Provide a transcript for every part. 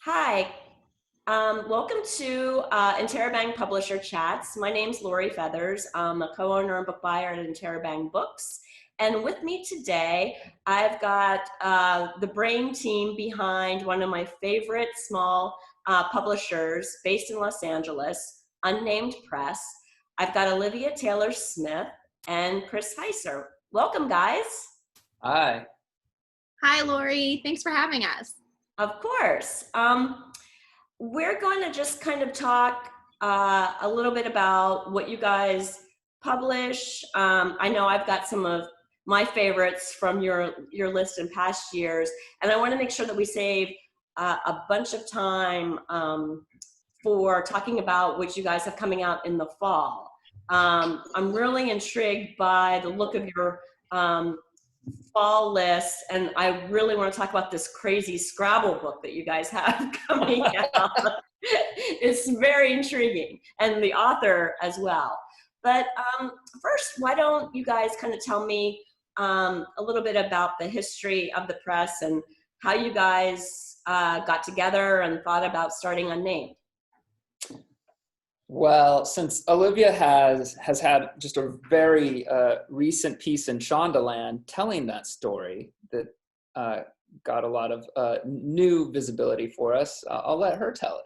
Hi, welcome to Interabang Publisher Chats. My name's Lori Feathers. I'm a co-owner and book buyer at Interabang Books. And with me today, I've got the brain team behind one of my favorite small publishers based in Los Angeles, Unnamed Press. I've got Olivia Taylor-Smith and Chris Heiser. Welcome, guys. Hi. Hi, Lori. Thanks for having us. Of course. We're going to just kind of talk a little bit about what you guys publish. I know I've got some of my favorites from your list in past years, and I want to make sure that we save a bunch of time for talking about what you guys have coming out in the fall. I'm really intrigued by the look of your fall list, and I really want to talk about this crazy Scrabble book that you guys have coming out. It's very intriguing, and the author as well. But first, why don't you guys kind of tell me a little bit about the history of the press and how you guys got together and thought about starting Unnamed? Well, since Olivia has had just a very recent piece in Shondaland telling that story that got a lot of new visibility for us, I'll let her tell it.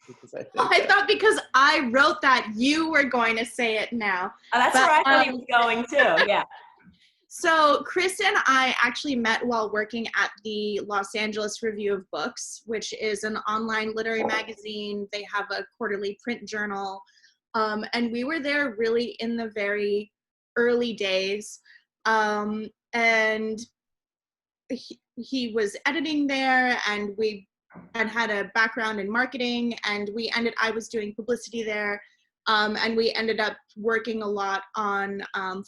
Because I thought because I wrote that, you were going to say it now. Oh, that's where I thought he was going too, yeah. So Chris and I actually met while working at the Los Angeles Review of Books, which is an online literary magazine. They have a quarterly print journal. And we were there really in the very early days. And he was editing there, and we had a background in marketing, and I was doing publicity there. And we ended up working a lot on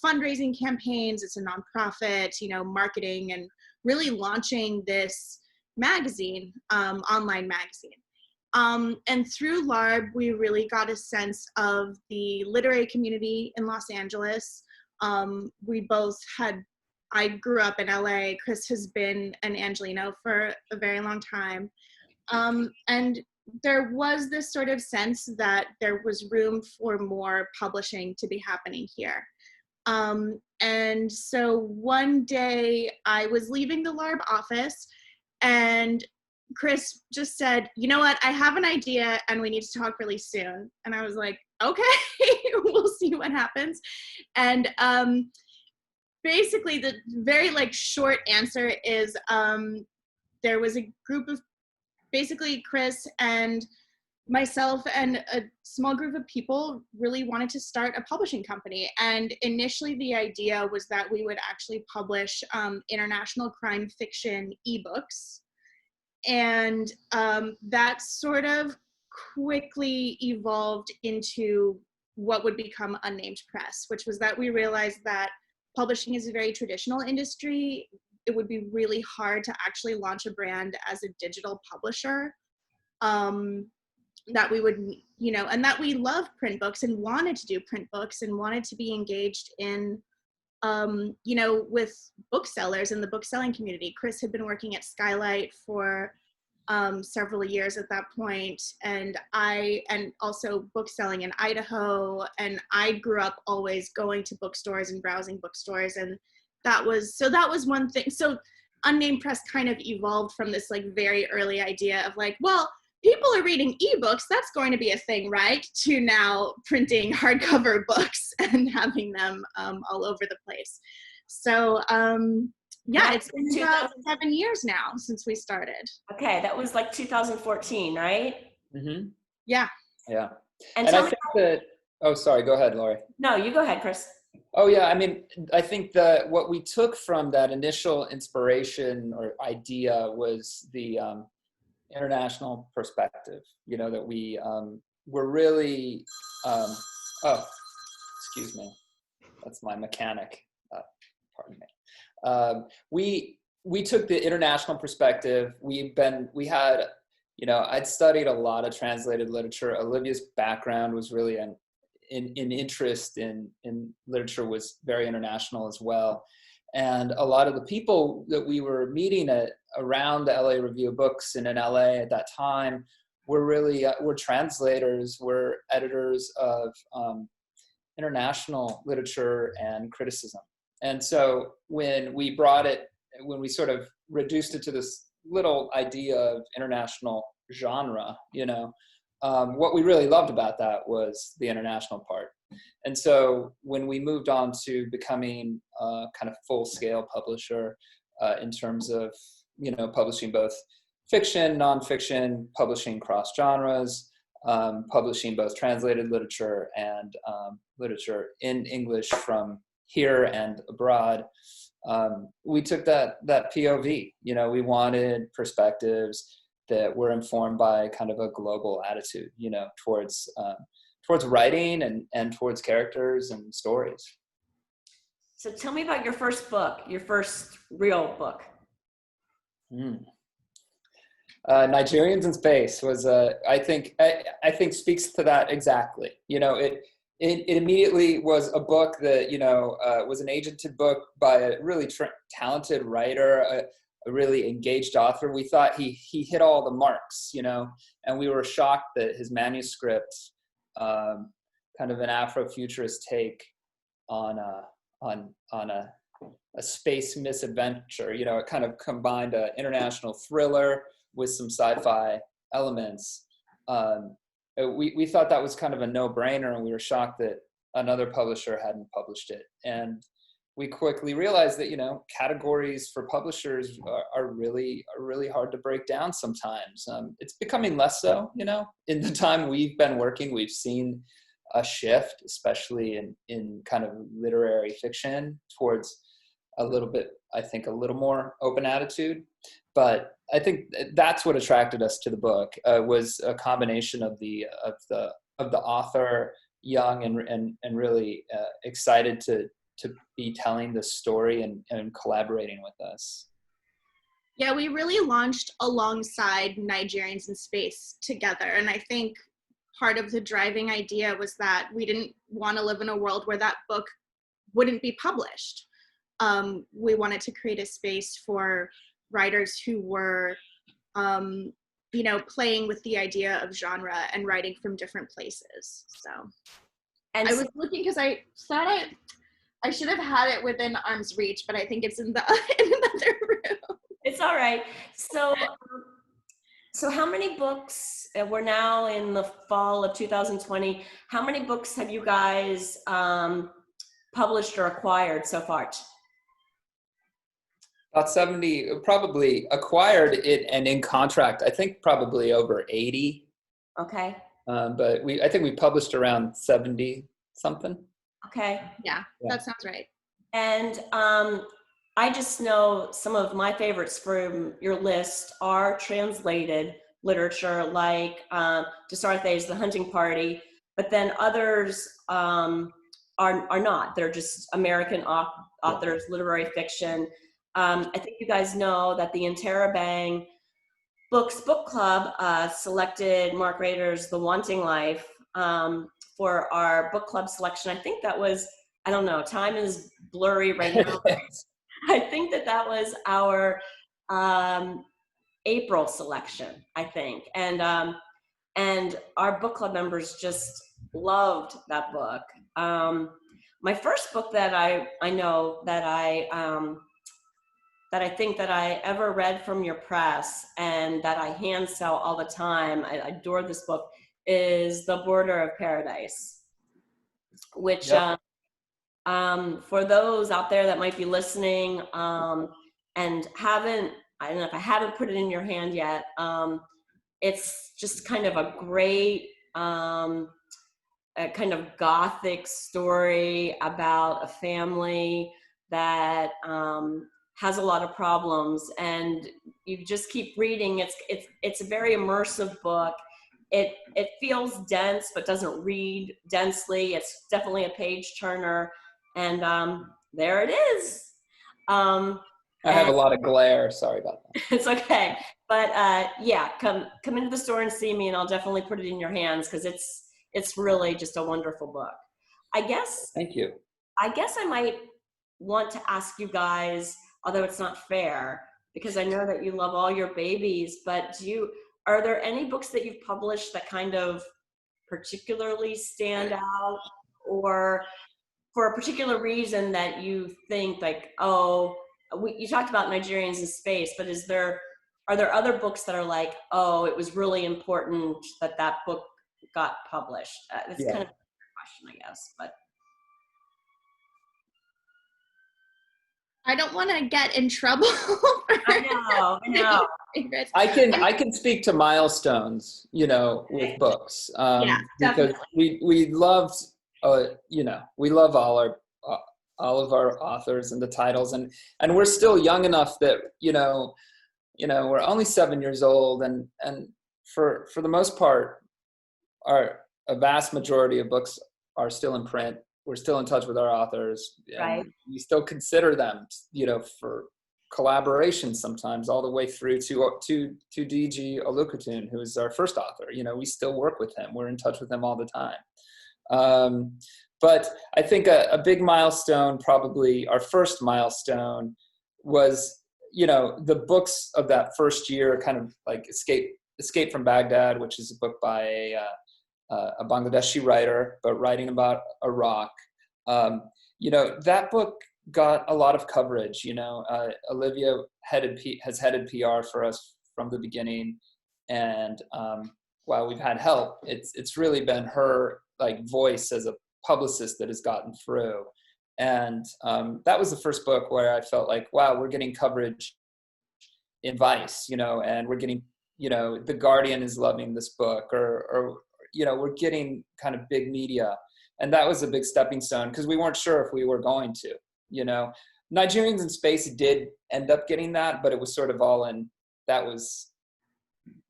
fundraising campaigns. It's a nonprofit, marketing and really launching this magazine, online magazine. And through LARB, we really got a sense of the literary community in Los Angeles. I grew up in LA. Chris has been an Angelino for a very long time. And there was this sort of sense that there was room for more publishing to be happening here. And so one day I was leaving the LARB office, and Chris just said, "You know what, I have an idea and we need to talk really soon." And I was like, okay, we'll see what happens. And basically the very short answer is there was a group of basically Chris and myself and a small group of people really wanted to start a publishing company. And initially the idea was that we would actually publish international crime fiction ebooks. And that sort of quickly evolved into what would become Unnamed Press, which was that we realized that publishing is a very traditional industry. It would be really hard to actually launch a brand as a digital publisher. That we would, and that we love print books and wanted to do print books and wanted to be engaged in, with booksellers in the book selling community. Chris had been working at Skylight for several years at that point, and also bookselling in Idaho. And I grew up always going to bookstores and browsing bookstores, and that was one thing. So Unnamed Press kind of evolved from this very early idea of well, people are reading ebooks, that's going to be a thing, right? To now printing hardcover books and having them all over the place. So yeah, it's been about 7 years now since we started. Okay, that was 2014, right? Mm-hmm. Yeah. Yeah. And I think that, oh, sorry, go ahead, Lori. No, you go ahead, Chris. Oh yeah, I mean, I think that what we took from that initial inspiration or idea was the international perspective, that we were really, oh, excuse me, that's my mechanic, pardon me. We took the international perspective. I'd studied a lot of translated literature. Olivia's background was really in interest in literature was very international as well. And a lot of the people that we were meeting around the LA Review of Books and in LA at that time were really, were translators, were editors of international literature and criticism. And so when we sort of reduced it to this little idea of international genre, what we really loved about that was the international part. And so when we moved on to becoming a kind of full-scale publisher in terms of, publishing both fiction, nonfiction, publishing cross genres, publishing both translated literature and literature in English from here and abroad, we took that POV. We wanted perspectives that were informed by kind of a global attitude, towards writing and towards characters and stories. So tell me about your first book, your first real book. Nigerians in Space was I think speaks to that exactly. It immediately was a book that was an agented book by a really talented writer, a really engaged author. We thought he hit all the marks, and we were shocked that his manuscript, kind of an Afrofuturist take on a space misadventure. It kind of combined an international thriller with some sci-fi elements. We thought that was kind of a no-brainer, and we were shocked that another publisher hadn't published it. And we quickly realized that categories for publishers are really hard to break down sometimes. It's becoming less so. In the time we've been working, we've seen a shift, especially in kind of literary fiction, towards a little more open attitude. But I think that's what attracted us to the book, was a combination of the author, young and really excited to be telling the story and collaborating with us. Yeah, we really launched alongside Nigerians in Space together. And I think part of the driving idea was that we didn't want to live in a world where that book wouldn't be published. We wanted to create a space for writers who were, playing with the idea of genre and writing from different places. So and I was looking because I thought I should have had it within arm's reach, but I think it's in another room. It's all right. So how many books, we're now in the fall of 2020, how many books have you guys published or acquired so far? About 70, probably acquired it and in contract, I think probably over 80. Okay. But I think we published around 70 something. Okay. Yeah, that sounds right. And I just know some of my favorites from your list are translated literature, like Desarthe's The Hunting Party, but then others are not. They're just American authors, literary fiction. I think you guys know that the Interabang Books Book Club selected Mark Rader's The Wanting Life for our book club selection. I think that was, I don't know, time is blurry right now. I think that was our April selection, I think. And our book club members just loved that book. My first book that I know that I think that I ever read from your press and that I hand sell all the time, I adore this book, is The Border of Paradise, which for those out there that might be listening and haven't, I don't know if I haven't put it in your hand yet, it's just kind of a great a kind of gothic story about a family that has a lot of problems, and you just keep reading. It's a very immersive book. It feels dense but doesn't read densely. It's definitely a page turner, and there it is. I have a lot of glare. Sorry about that. It's okay, but yeah, come into the store and see me, and I'll definitely put it in your hands because it's really just a wonderful book. I guess. Thank you. I guess I might want to ask you guys, although it's not fair, because I know that you love all your babies, but are there any books that you've published that kind of particularly stand out, or for a particular reason that you think like, oh, you talked about Nigerians in space, but are there other books that are like, oh, it was really important that that book got published? That's kind of a question, I guess, but. I don't want to get in trouble. I know. I can speak to milestones, with books, Yeah, because we loved, we love all of our authors and the titles, and we're still young enough that we're only 7 years old, and for the most part, a vast majority of books are still in print. We're still in touch with our authors, and right. we still consider them, for collaboration sometimes, all the way through to DG Olukotun, who is our first author. We still work with him. We're in touch with him all the time. But I think a big milestone, probably our first milestone, was, the books of that first year, kind of like Escape from Baghdad, which is a book by a Bangladeshi writer, but writing about Iraq. That book got a lot of coverage. Olivia has headed PR for us from the beginning, and while we've had help, it's really been her voice as a publicist that has gotten through. And that was the first book where I felt like, wow, we're getting coverage in Vice, and we're getting, The Guardian is loving this book, or we're getting kind of big media. And that was a big stepping stone, because we weren't sure if we were going to, Nigerians in Space did end up getting that, but it was sort of that was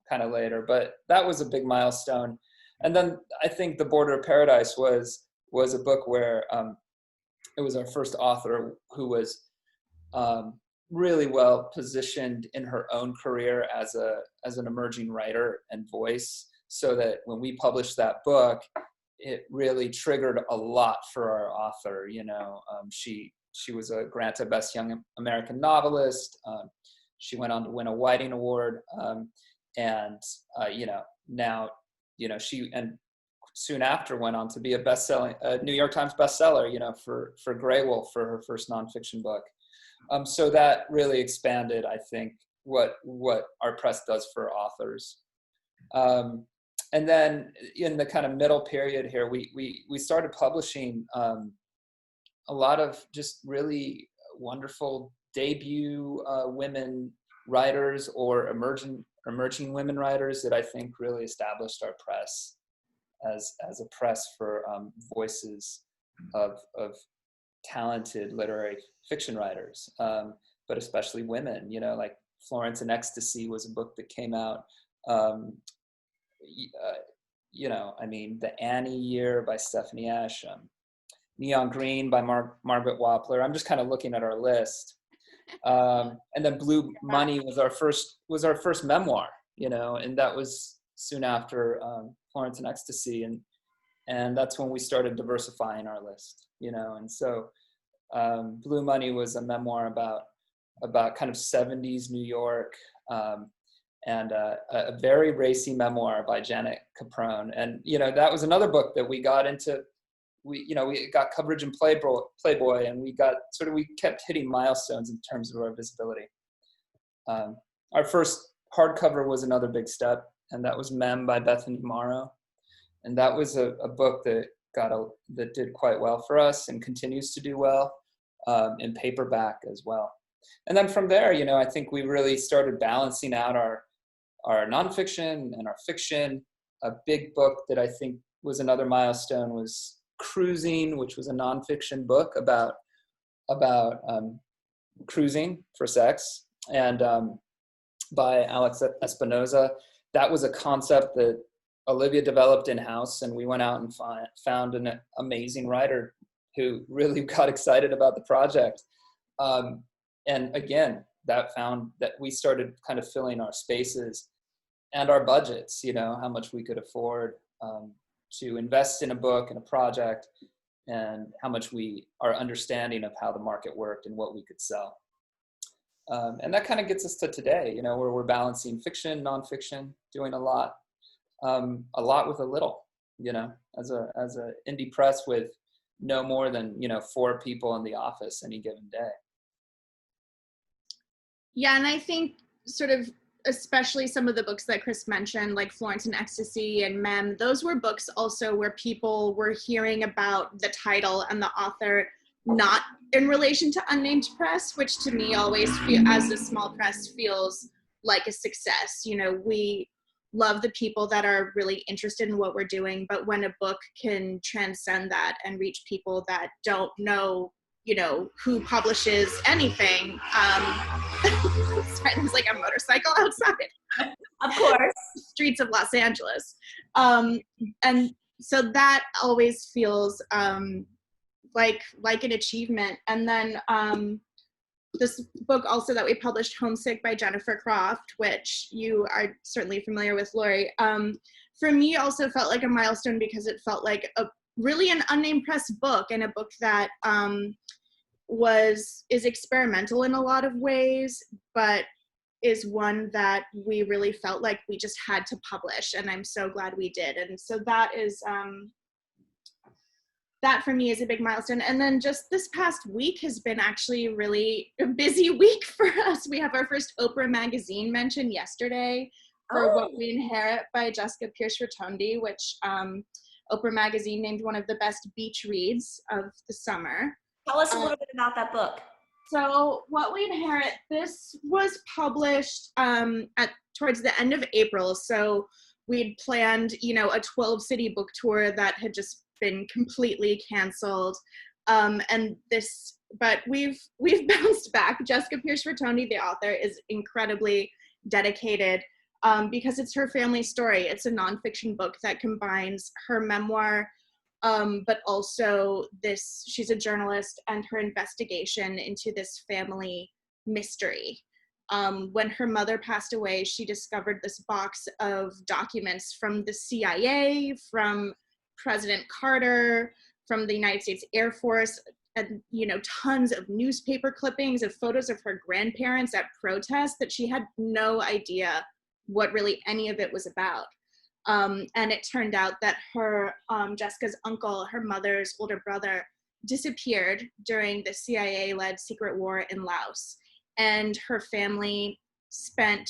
kind of later, but that was a big milestone. And then I think The Border of Paradise was a book where it was our first author who was really well positioned in her own career as an emerging writer and voice, so that when we published that book, it really triggered a lot for our author. She was a Granta Best Young American Novelist. She went on to win a Whiting Award, and now she, and soon after, went on to be a New York Times bestseller, for Grey Wolf, for her first nonfiction book. So that really expanded, I think, what our press does for authors. And then in the kind of middle period here, we started publishing a lot of just really wonderful debut women writers, or emerging women writers, that I think really established our press as a press for voices of talented literary fiction writers, but especially women. Like Florence in Ecstasy was a book that came out. The Annie Year by Stephanie Ash, Neon Green by Margaret Wappler. I'm just kind of looking at our list. And then Blue Money was our first memoir, and that was soon after Florence in Ecstasy, and that's when we started diversifying our list, and so Blue Money was a memoir about kind of 70s New York, and a very racy memoir by Janet Caprone. And that was another book that we got into. We got coverage in Playboy, and we kept hitting milestones in terms of our visibility. Our first hardcover was another big step, and that was Mem by Bethany Morrow, and that was a book that did quite well for us and continues to do well in paperback as well. And then from there, I think we really started balancing out our nonfiction and our fiction. A big book that I think was another milestone was Cruising, which was a nonfiction book about cruising for sex, and by Alex Espinoza. That was a concept that Olivia developed in-house, and we went out and found an amazing writer who really got excited about the project. And again, that we started kind of filling our spaces and our budgets, how much we could afford to invest in a book and a project. and how much our understanding of how the market worked and what we could sell. And that kind of gets us to today, you know, where we're balancing fiction, nonfiction, doing a lot with a little, you know, as a indie press with no more than, you know, 4 people in the office any given day. Yeah, and I think sort of, especially some of the books that Chris mentioned, like Florence and Ecstasy and Mem, those were books also where people were hearing about the title and the author, not in relation to Unnamed Press, which to me always as a small press feels like a success. You know, we love the people that are really interested in what we're doing, but when a book can transcend that and reach people that don't know, you know, who publishes anything. Sorry, there's like a motorcycle outside. Of course. Streets of Los Angeles. And so that always feels like an achievement. And then this book also that we published, Homesick by Jennifer Croft, which you are certainly familiar with, Lori, for me also felt like a milestone because it felt like really an unnamed press book, and a book that is experimental in a lot of ways, but is one that we really felt like we just had to publish, and I'm so glad we did. And so that is that for me is a big milestone. And then just this past week has been actually really a busy week for us. We have our first Oprah Magazine mention yesterday for What We Inherit by Jessica Pierce Rotondi, which Oprah Magazine named one of the best beach reads of the summer. Tell us a little bit about that book. So What We Inherit, this was published towards the end of April. So we'd planned, you know, a 12-city book tour that had just been completely canceled. But we've bounced back. Jessica Pierce Rotondi, the author, is incredibly dedicated because it's her family story. It's a nonfiction book that combines her memoir, but also she's a journalist, and her investigation into this family mystery. When her mother passed away, she discovered this box of documents from the CIA, from President Carter, from the United States Air Force, and, you know, tons of newspaper clippings of photos of her grandparents at protests that she had no idea what really any of it was about. And it turned out that her, Jessica's uncle, her mother's older brother, disappeared during the CIA-led secret war in Laos. And her family spent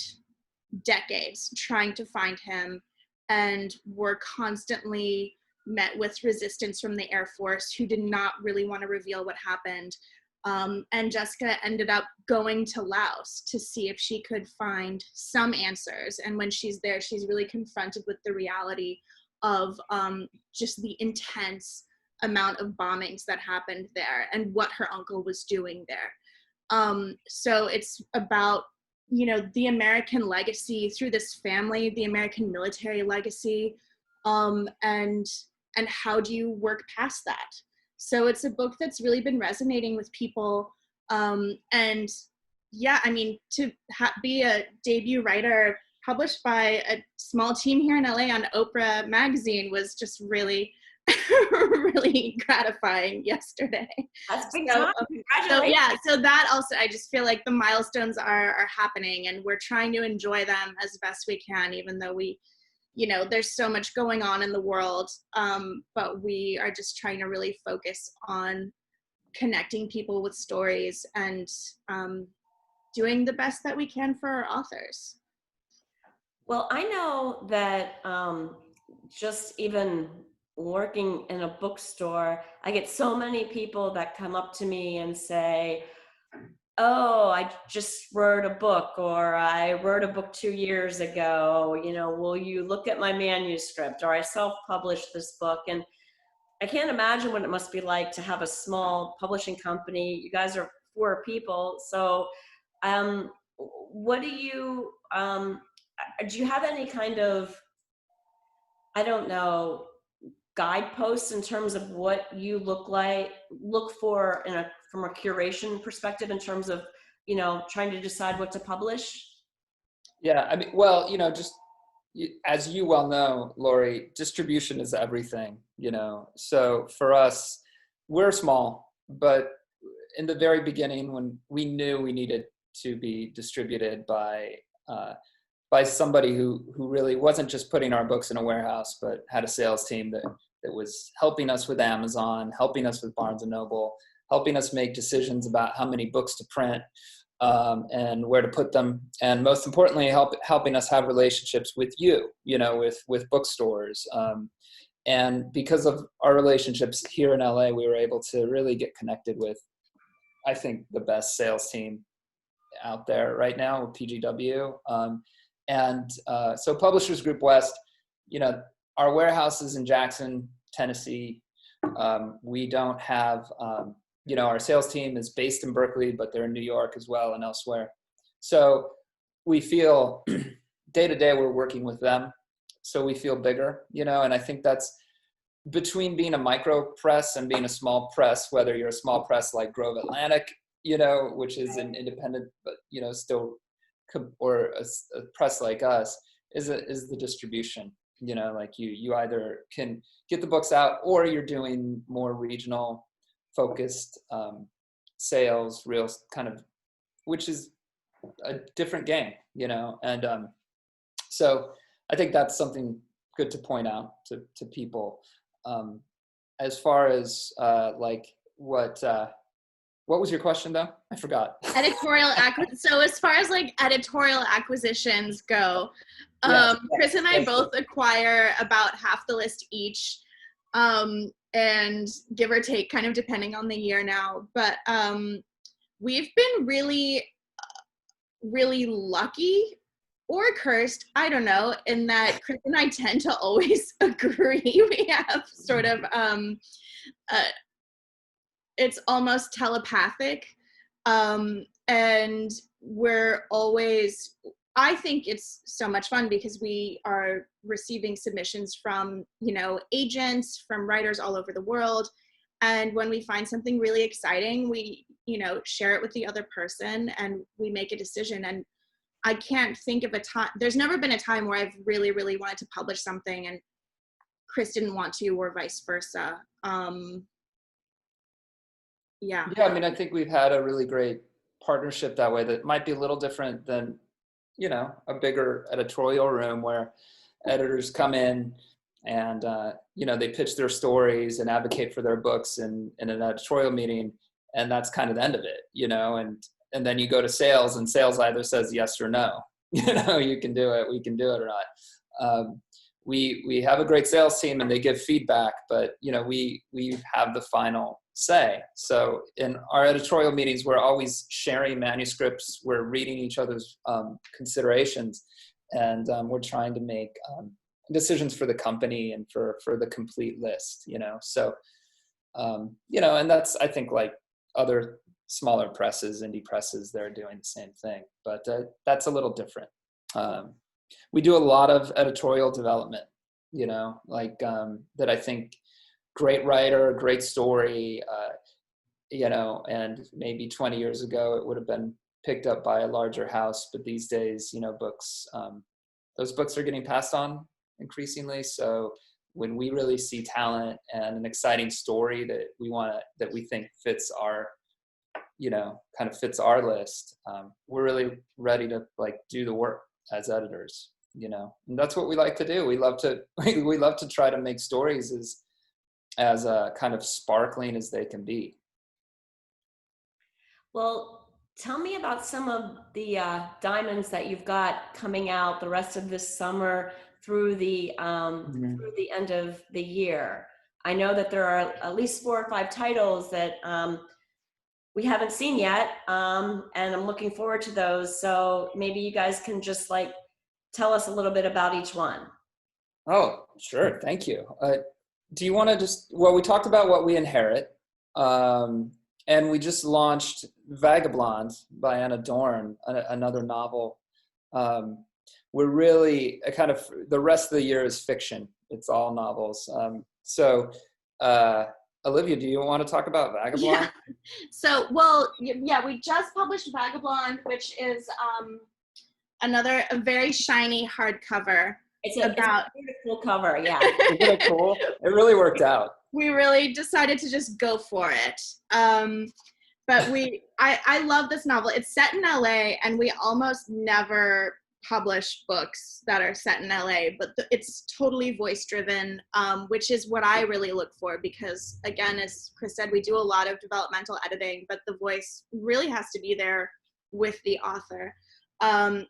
decades trying to find him, and were constantly met with resistance from the Air Force, who did not really want to reveal what happened. And Jessica ended up going to Laos to see if she could find some answers. And when she's there, she's really confronted with the reality of just the intense amount of bombings that happened there and what her uncle was doing there. So it's about, you know, the American legacy through this family, the American military legacy, and how do you work past that? So it's a book that's really been resonating with people. And yeah, I mean, to be a debut writer published by a small team here in LA on Oprah Magazine was just really, really gratifying yesterday. That's big time. Congratulations. So yeah, so that also, I just feel like the milestones are happening, and we're trying to enjoy them as best we can, even though you know, there's so much going on in the world, but we are just trying to really focus on connecting people with stories and doing the best that we can for our authors. Well, I know that just even working in a bookstore, I get so many people that come up to me and say, oh, I just wrote a book, or I wrote a book 2 years ago, you know, will you look at my manuscript, or I self-published this book. And I can't imagine what it must be like to have a small publishing company. You guys are 4 people. So what do you have any kind of, I don't know, guideposts in terms of what you look for from a curation perspective in terms of, you know, trying to decide what to publish? Yeah, I mean, well, you know, just as you well know, Lori, distribution is everything, you know. So for us, we're small, but in the very beginning, when we knew we needed to be distributed by somebody who really wasn't just putting our books in a warehouse, but had a sales team that was helping us with Amazon, helping us with Barnes and Noble, helping us make decisions about how many books to print, and where to put them, and most importantly, helping us have relationships with you, with bookstores. And because of our relationships here in LA, we were able to really get connected with, I think, the best sales team out there right now with PGW. So Publishers Group West, our warehouse is in Jackson, Tennessee. We don't have, our sales team is based in Berkeley, but they're in New York as well and elsewhere. So we feel day to day we're working with them. So we feel bigger, and I think that's between being a micro press and being a small press, whether you're a small press like Grove Atlantic, which is an independent, but, still, or a press like us, is the distribution, like you either can get the books out or you're doing more regional focused sales, real kind of, which is a different game, and so I think that's something good to point out to people. As far as what was your question though? I forgot. So as far as editorial acquisitions go, Yes. Chris and I both acquire about half the list each, and give or take, kind of depending on the year now. But we've been really, really lucky, or cursed, I don't know, in that Chris and I tend to always agree. We have sort of, it's almost telepathic. And we're always, I think it's so much fun because we are receiving submissions from, agents, from writers all over the world. And when we find something really exciting, we, share it with the other person and we make a decision. And I can't think of a time, there's never been a time where I've really, really wanted to publish something and Chris didn't want to, or vice versa. Yeah, I think we've had a really great partnership that way that might be a little different than, a bigger editorial room where editors come in and, they pitch their stories and advocate for their books in an editorial meeting. And that's kind of the end of it, and then you go to sales and sales either says yes or no, you can do it, we can do it or not. We have a great sales team and they give feedback, but we have the final say. So in our editorial meetings, we're always sharing manuscripts, we're reading each other's considerations, and we're trying to make decisions for the company and for the complete list, so and that's, I think, like other smaller presses, indie presses, they're doing the same thing, but that's a little different. We do a lot of editorial development, that I think great writer, great story, and maybe 20 years ago it would have been picked up by a larger house, but these days, books, those books are getting passed on increasingly. So when we really see talent and an exciting story that we think fits our, kind of fits our list, we're really ready to do the work as editors, and that's what we like to do. We love to try to make stories as kind of sparkling as they can be. Well, tell me about some of the diamonds that you've got coming out the rest of this summer through the end of the year. I know that there are at least 4 or 5 titles that we haven't seen yet, and I'm looking forward to those. So maybe you guys can just tell us a little bit about each one. Oh, sure. Thank you. Do you want to we talked about What We Inherit, and we just launched Vagabond by Anna Dorn, another novel. We're really the rest of the year is fiction. It's all novels. Olivia, do you want to talk about Vagabond? Yeah. So, we just published Vagabond, which is a very shiny hardcover. It's a beautiful cover, yeah. Isn't it cool? It really worked out. we really decided to just go for it. But I love this novel. It's set in LA, and we almost never publish books that are set in LA, but it's totally voice driven, which is what I really look for, because again, as Chris said, we do a lot of developmental editing, but the voice really has to be there with the author. And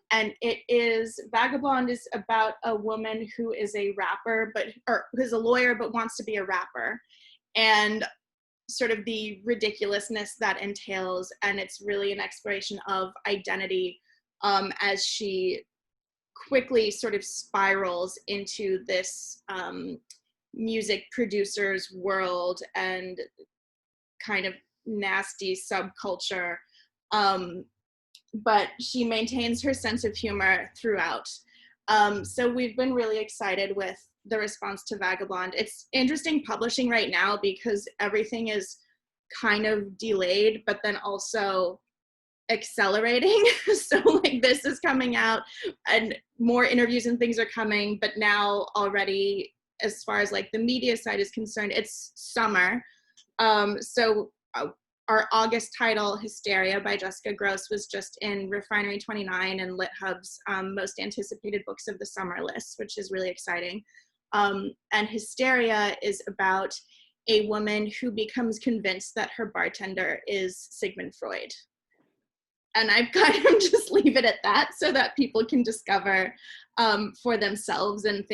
Vagabond is about a woman who is a rapper, or who's a lawyer, but wants to be a rapper, and sort of the ridiculousness that entails. And it's really an exploration of identity, as she quickly sort of spirals into this music producer's world and kind of nasty subculture. But she maintains her sense of humor throughout. So we've been really excited with the response to Vagabond. It's interesting publishing right now because everything is kind of delayed, but then also accelerating. So like this is coming out and more interviews and things are coming, but now already as far as like the media side is concerned, it's summer. Our August title, Hysteria by Jessica Gross, was just in Refinery 29 and LitHub's most anticipated books of the summer list, which is really exciting. And Hysteria is about a woman who becomes convinced that her bartender is Sigmund Freud. And I've kind of just leave it at that so that people can discover for themselves and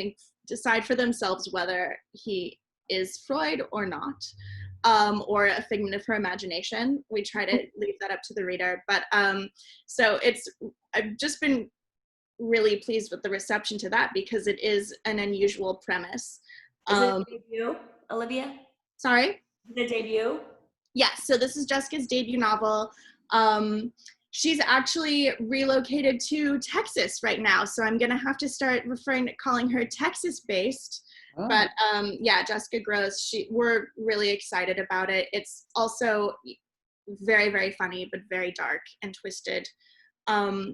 decide for themselves whether he is Freud or not, or a figment of her imagination. We try to leave that up to the reader. But so I've just been really pleased with the reception to that because it is an unusual premise. Is it a debut, Olivia? Sorry? Is it a debut? Yes, so this is Jessica's debut novel. She's actually relocated to Texas right now, so I'm gonna have to start calling her Texas-based. Oh. But yeah, Jessica Gross, we're really excited about it. It's also very, very funny, but very dark and twisted.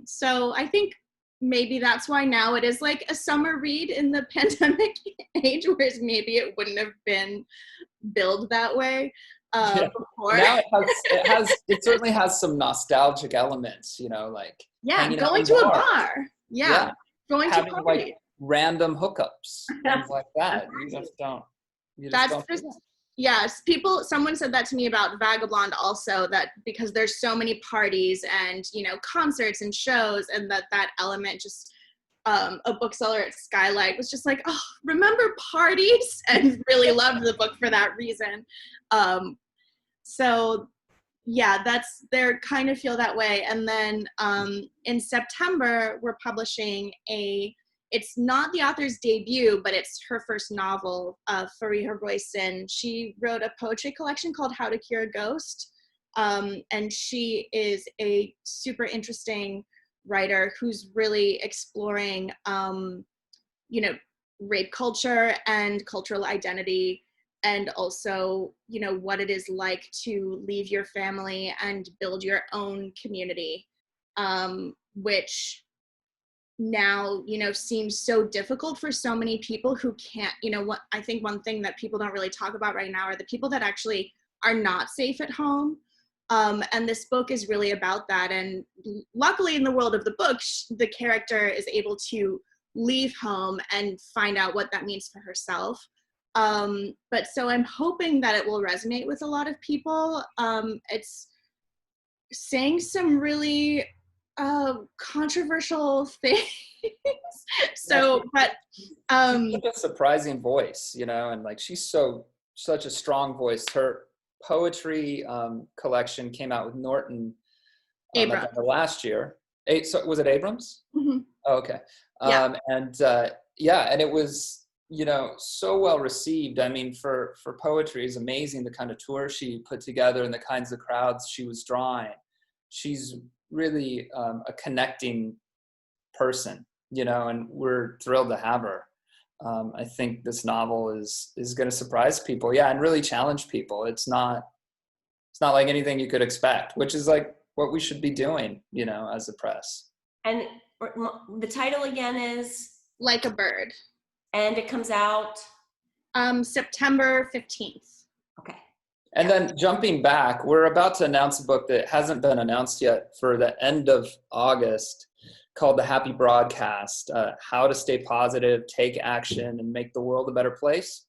So I think maybe that's why now it is like a summer read in the pandemic age, whereas maybe it wouldn't have been billed that way. Before. Now it certainly has some nostalgic elements, you know, like going to a bar, going to parties, like random hookups, things like that. You just don't. Yes, someone said that to me about Vagabond also, that because there's so many parties and concerts and shows, and that element just. A bookseller at Skylight was just like, oh, remember parties, and really loved the book for that reason. So yeah, they kind of feel that way. And then in September, we're publishing it's not the author's debut, but it's her first novel, Furry Her Voice. And she wrote a poetry collection called How to Cure a Ghost. And she is a super interesting writer who's really exploring, rape culture and cultural identity, and also, what it is like to leave your family and build your own community, which now, seems so difficult for so many people who can't, I think one thing that people don't really talk about right now are the people that actually are not safe at home. And this book is really about that. And luckily in the world of the book, the character is able to leave home and find out what that means for herself. But so I'm hoping that it will resonate with a lot of people. It's saying some really controversial things. But she's a surprising voice, and like she's such a strong voice. Her poetry collection came out with Norton last year. So was it Abrams? Mm-hmm. Oh, okay. Yeah. And it was so well received. I mean, for poetry, is amazing the kind of tour she put together and the kinds of crowds she was drawing. She's really a connecting person, and we're thrilled to have her. I think this novel is going to surprise people, and really challenge people. It's not like anything you could expect, which is like what we should be doing, as a press. And the title again is Like a Bird, and it comes out September 15th. Okay. And then jumping back, we're about to announce a book that hasn't been announced yet for the end of August, called The Happy Broadcast, How to Stay Positive, Take Action, and Make the World a Better Place.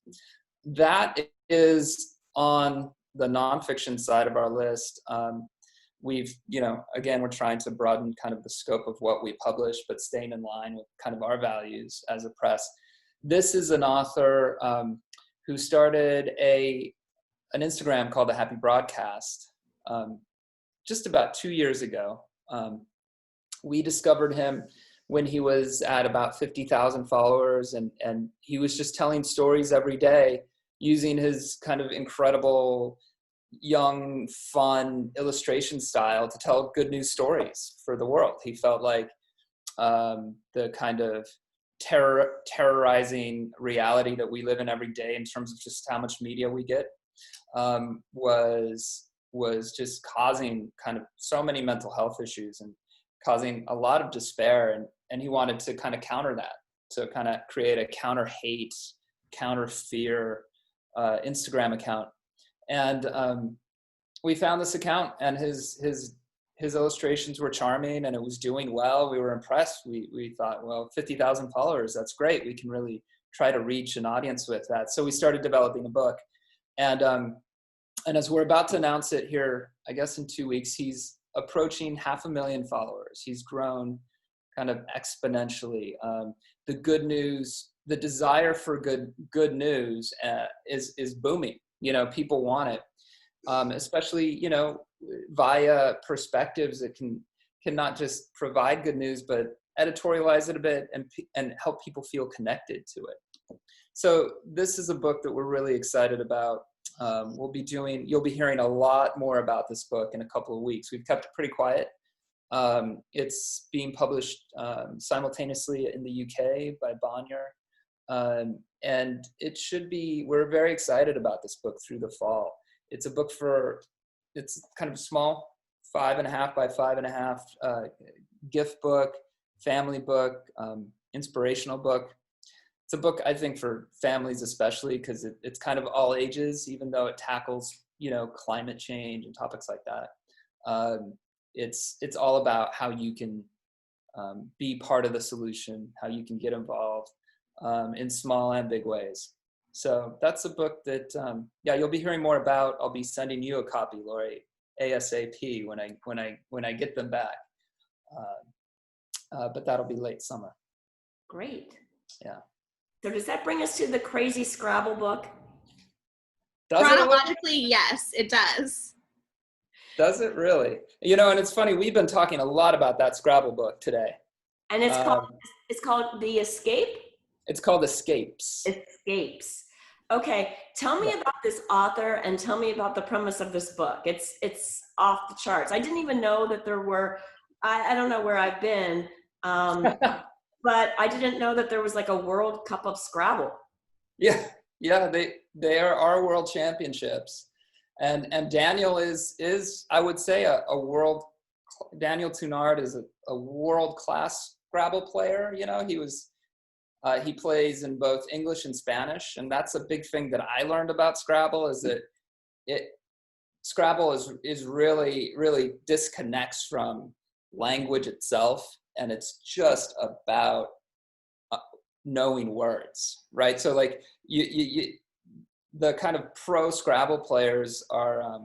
That is on the nonfiction side of our list. We've, again, we're trying to broaden kind of the scope of what we publish, but staying in line with kind of our values as a press. This is an author who started an Instagram called The Happy Broadcast just about 2 years ago. We discovered him when he was at about 50,000 followers, and he was just telling stories every day using his kind of incredible, young, fun illustration style to tell good news stories for the world. He felt like the kind of terrorizing reality that we live in every day in terms of just how much media we get was just causing kind of so many mental health issues and causing a lot of despair. And he wanted to kind of counter that, to kind of create a counter hate, counter fear Instagram account. And we found this account, and his illustrations were charming, and it was doing well. We were impressed. We thought, well, 50,000 followers, that's great. We can really try to reach an audience with that. So we started developing a book. And as we're about to announce it here, I guess in 2 weeks, he's approaching 500,000 followers. He's grown kind of exponentially. The good news, the desire for good news is booming. People want it, especially, via perspectives that can not just provide good news, but editorialize it a bit and help people feel connected to it. So this is a book that we're really excited about. You'll be hearing a lot more about this book in a couple of weeks. We've kept it pretty quiet. It's being published simultaneously in the UK by Bonnier. And we're very excited about this book through the fall. It's a book it's kind of a small 5.5 by 5.5 gift book, family book, inspirational book. It's a book, I think, for families especially, because it's kind of all ages, even though it tackles, climate change and topics like that. It's all about how you can be part of the solution, how you can get involved in small and big ways. So that's a book that, you'll be hearing more about. I'll be sending you a copy, Lori, ASAP when I get them back. But that'll be late summer. Great. Yeah. So does that bring us to the crazy Scrabble book? Chronologically, yes, it does. Does it really? And it's funny, we've been talking a lot about that Scrabble book today. And it's called The Escape? It's called Escapes. Escapes. Okay, tell me about this author and tell me about the premise of this book. It's off the charts. I didn't even know that there were, I don't know where I've been, but I didn't know that there was like a World Cup of Scrabble. Yeah, they are our world championships. And Daniel is I would say Daniel Tunard is a world-class Scrabble player. He plays in both English and Spanish, and that's a big thing that I learned about Scrabble, is that Scrabble is really, really disconnects from language itself, and it's just about knowing words, right? So like the kind of pro Scrabble players are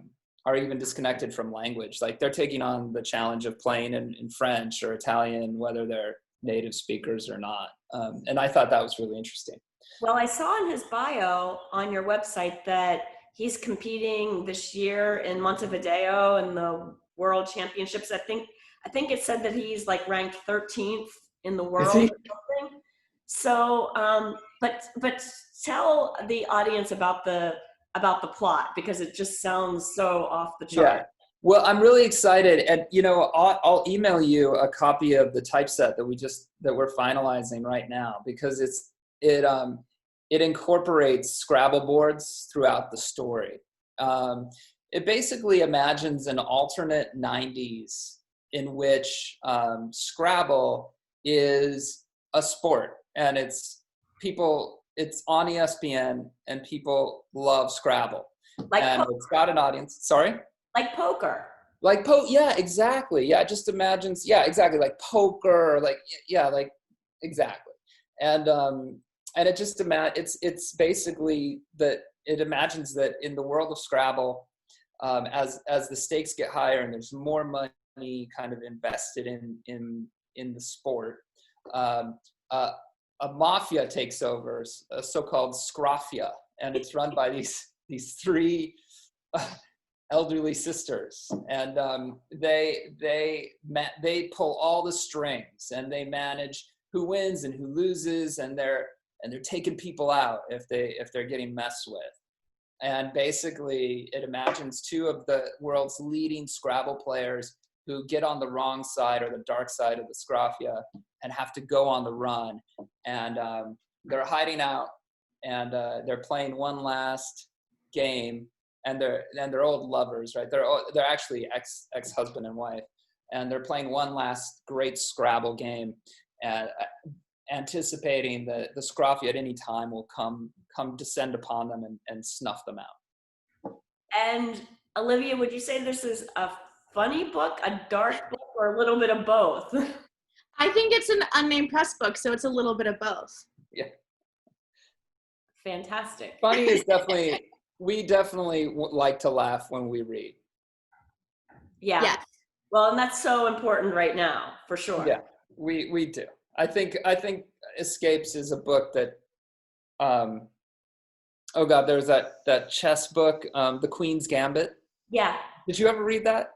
even disconnected from language. Like they're taking on the challenge of playing in French or Italian, whether they're native speakers or not. And I thought that was really interesting. Well, I saw in his bio on your website that he's competing this year in Montevideo in the World Championships. I think it said that he's like ranked 13th in the world. Or something. So, but tell the audience about the plot, because it just sounds so off the chart. Yeah. Well, I'm really excited, and I'll email you a copy of the typeset that we're finalizing right now, because it incorporates Scrabble boards throughout the story. It basically imagines an alternate 90s in which Scrabble is a sport, and it's people it's on ESPN, and people love Scrabble. Like And it's got an audience. Sorry? like poker. Like yeah, exactly. Yeah, it just imagines, yeah, exactly, like poker, or like, yeah, like, exactly. And it just it's basically that it imagines that in the world of Scrabble, as the stakes get higher and there's more money kind of invested in the sport, a mafia takes over, a so-called scrafia, and it's run by these three elderly sisters, and they pull all the strings, and they manage who wins and who loses, and they're taking people out if they're getting messed with. And basically it imagines two of the world's leading Scrabble players who get on the wrong side, or the dark side of the scrafia, and have to go on the run, and they're hiding out, and they're playing one last game, and they're old lovers, right? They're actually ex-husband and wife, and they're playing one last great Scrabble game, anticipating that the scrafia at any time will come descend upon them and snuff them out. And Olivia, would you say this is a funny book, a dark book, or a little bit of both? I think it's an unnamed press book, so it's a little bit of both. Yeah. Fantastic. Funny is definitely, we definitely like to laugh when we read. Yeah. Yes. Well, and that's so important right now, for sure. Yeah, we do. I think Escapes is a book that, oh God, there's that chess book, The Queen's Gambit. Yeah. Did you ever read that?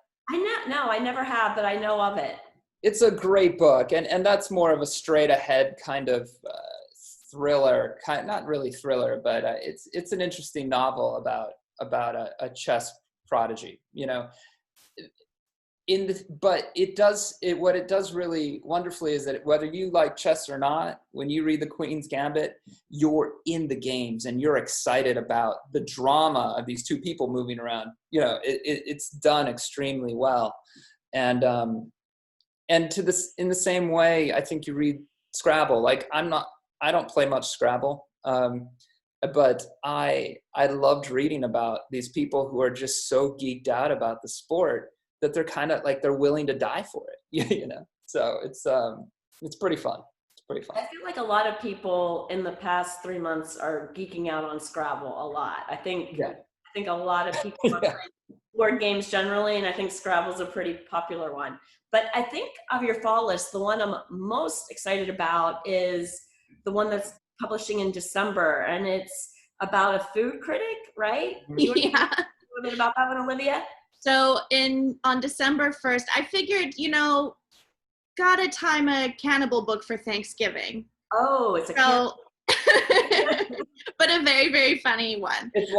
No, I never have, but I know of it. It's a great book, and that's more of a straight ahead kind of thriller, not really thriller, but it's an interesting novel about a chess prodigy, you know. But what it does really wonderfully is that whether you like chess or not, when you read The Queen's Gambit, you're in the games and you're excited about the drama of these two people moving around. You know, it's done extremely well, and to this, in the same way, I think you read Scrabble. Like I don't play much Scrabble, but I loved reading about these people who are just so geeked out about the sport that they're kind of like, they're willing to die for it, you know? So it's pretty fun. It's pretty fun. I feel like a lot of people in the past 3 months are geeking out on Scrabble a lot. I think a lot of people are playing board games generally, and I think Scrabble's a pretty popular one. But I think of your fall list, the one I'm most excited about is the one that's publishing in December, and it's about a food critic, right? You want to Yeah. talk a little bit about that one, Olivia? So on December 1st, I figured, gotta time a cannibal book for Thanksgiving. Oh, it's a but a very, very funny one. It's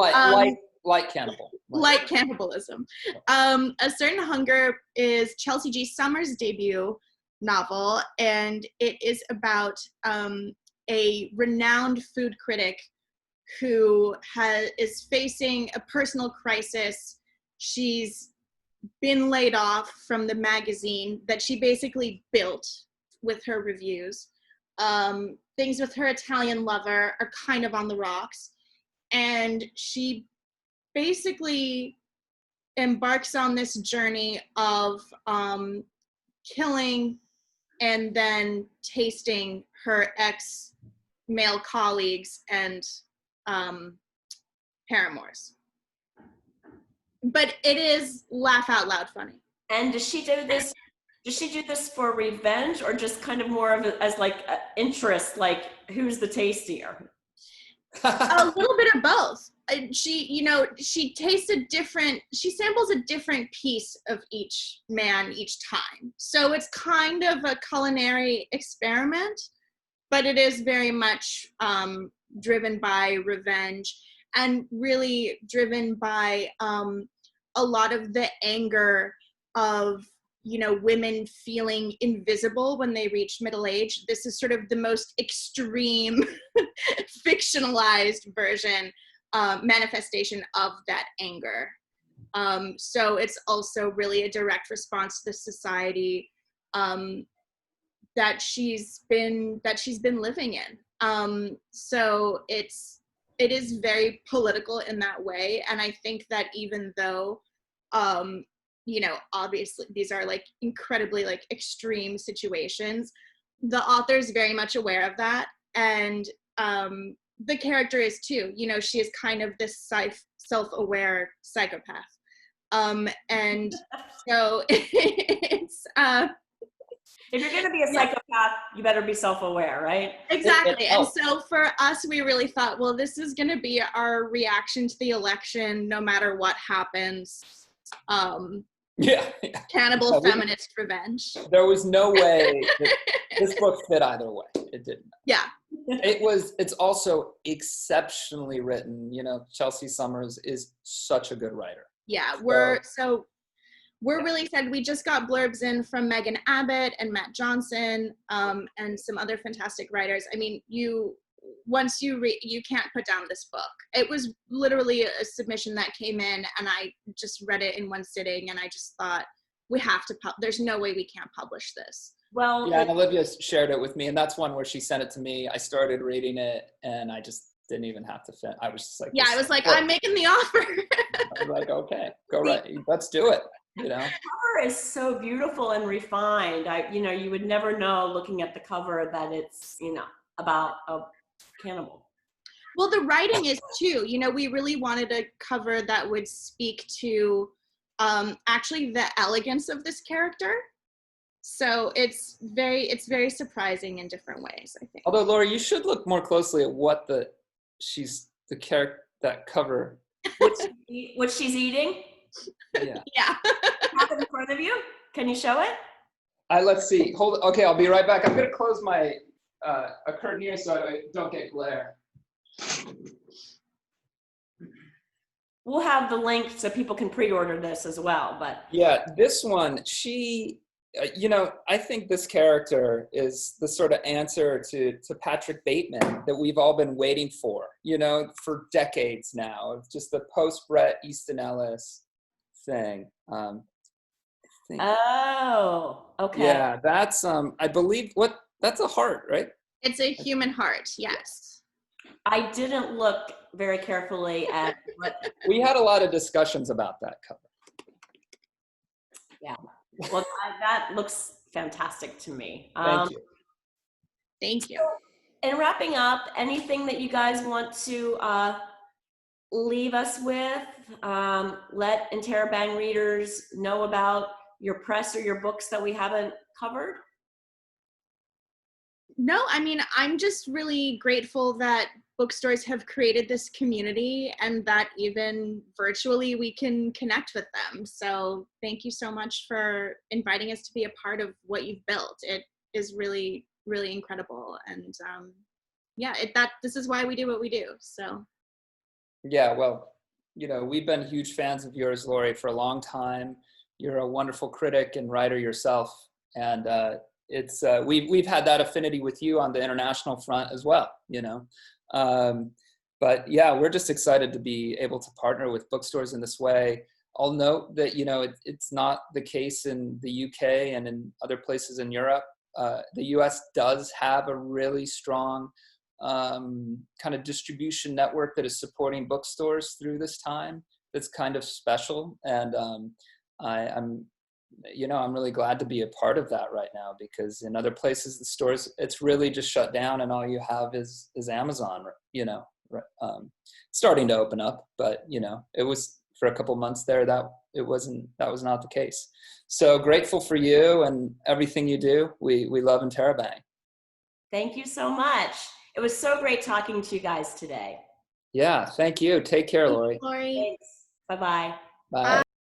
like cannibal. Like cannibalism. A Certain Hunger is Chelsea G. Summers' debut novel, and it is about a renowned food critic who is facing a personal crisis. She's been laid off from the magazine that she basically built with her reviews. Things with her Italian lover are kind of on the rocks, and she basically embarks on this journey of killing and then tasting her ex-male colleagues and paramours. But it is laugh out loud funny. And does she do this for revenge, or just kind of more of as like interest, like who's the tastier? A little bit of both. She samples a different piece of each man each time. So it's kind of a culinary experiment, but it is very much driven by revenge, and really driven by a lot of the anger of women feeling invisible when they reach middle age. This is sort of the most extreme fictionalized version, manifestation of that anger. So it's also really a direct response to the society that she's been living in. So it is very political in that way. And I think that even though, you know, obviously these are like incredibly like extreme situations, the author is very much aware of that. And the character is too, you know, she is kind of this self-aware psychopath. And so it's, if you're going to be a psychopath, you better be self-aware, right? Exactly. And so for us, we really thought, well, this is going to be our reaction to the election, no matter what happens. Cannibal feminist revenge. There was no way that this book fit either way. It didn't. Yeah. It's also exceptionally written. You know, Chelsea Summers is such a good writer. Yeah, we're really excited. We just got blurbs in from Megan Abbott and Matt Johnson, and some other fantastic writers. I mean, once you read, you can't put down this book. It was literally a submission that came in, and I just read it in one sitting, and I just thought, we have to, there's no way we can't publish this. Well, yeah, and Olivia shared it with me, and that's one where she sent it to me. I started reading it, and I just didn't even have to finish. I was just like, yeah, I was like, I'm making the offer. I was like, okay, go right, let's do it. You know, the cover is so beautiful and refined. You know, you would never know looking at the cover that it's, you know, about a cannibal. Well, the writing is too. You know, we really wanted a cover that would speak to actually the elegance of this character. So it's very surprising in different ways, I think. Although, Laura, you should look more closely at what the character, that cover. What she's eating? Yeah. Yeah. Have it in front of you? Can you show it? Let's see. Hold. Okay, I'll be right back. I'm gonna close my a curtain here so I don't get glare. We'll have the link so people can pre-order this as well. But yeah, this one, she, you know, I think this character is the sort of answer to Patrick Bateman that we've all been waiting for, you know, for decades now. Of just the post-Bret Easton Ellis thing. Oh, okay. Yeah, that's I believe that's a heart, right? It's a human heart, yes. I didn't look very carefully at what. We had a lot of discussions about that cover. Yeah. Well, that looks fantastic to me. Thank you. Thank you. And wrapping up, anything that you guys want to leave us with? Let Interabang readers know about your press or your books that we haven't covered? No, I mean, I'm just really grateful that bookstores have created this community and that even virtually we can connect with them. So thank you so much for inviting us to be a part of what you've built. It is really, really incredible. And yeah, this is why we do what we do. So. Yeah, well, you know, we've been huge fans of yours, Lori, for a long time. You're a wonderful critic and writer yourself. And it's we've had that affinity with you on the international front as well, you know. But yeah, we're just excited to be able to partner with bookstores in this way. I'll note that, you know, it's not the case in the UK and in other places in Europe. The US does have a really strong kind of distribution network that is supporting bookstores through this time. That's kind of special. And I'm really glad to be a part of that right now, because in other places, the stores, it's really just shut down and all you have is Amazon, you know, starting to open up. But, you know, it was for a couple months there that was not the case. So grateful for you and everything you do. We love Interabang. Thank you so much. It was so great talking to you guys today. Yeah, thank you. Take care, Lori. Lori. Thanks. Bye-bye. Bye.